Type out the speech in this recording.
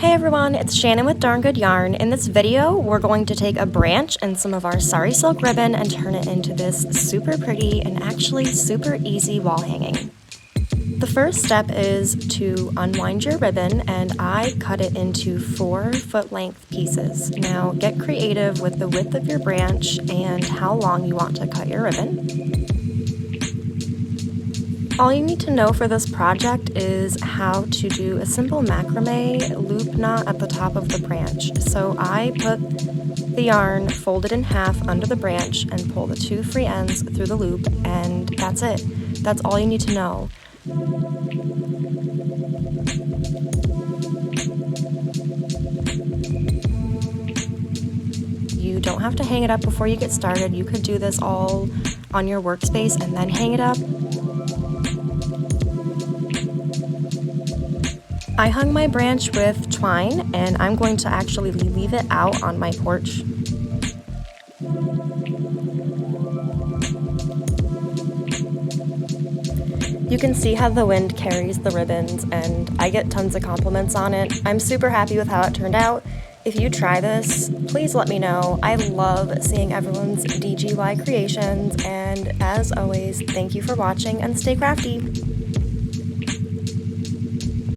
Hey everyone, it's Shannon with Darn Good Yarn. In this video, we're going to take a branch and some of our sari silk ribbon and turn it into this super pretty and actually super easy wall hanging. The first step is to unwind your ribbon, and I cut it into 4-foot length pieces. Now get creative with the width of your branch and how long you want to cut your ribbon. All you need to know for this project is how to do a simple macrame loop knot at the top of the branch. So I put the yarn folded in half under the branch and pull the 2 free ends through the loop, and that's it. That's all you need to know. You don't have to hang it up before you get started. You could do this all on your workspace and then hang it up. I hung my branch with twine, and I'm going to actually leave it out on my porch. You can see how the wind carries the ribbons, and I get tons of compliments on it. I'm super happy with how it turned out. If you try this, please let me know. I love seeing everyone's DGY creations, and as always, thank you for watching and stay crafty!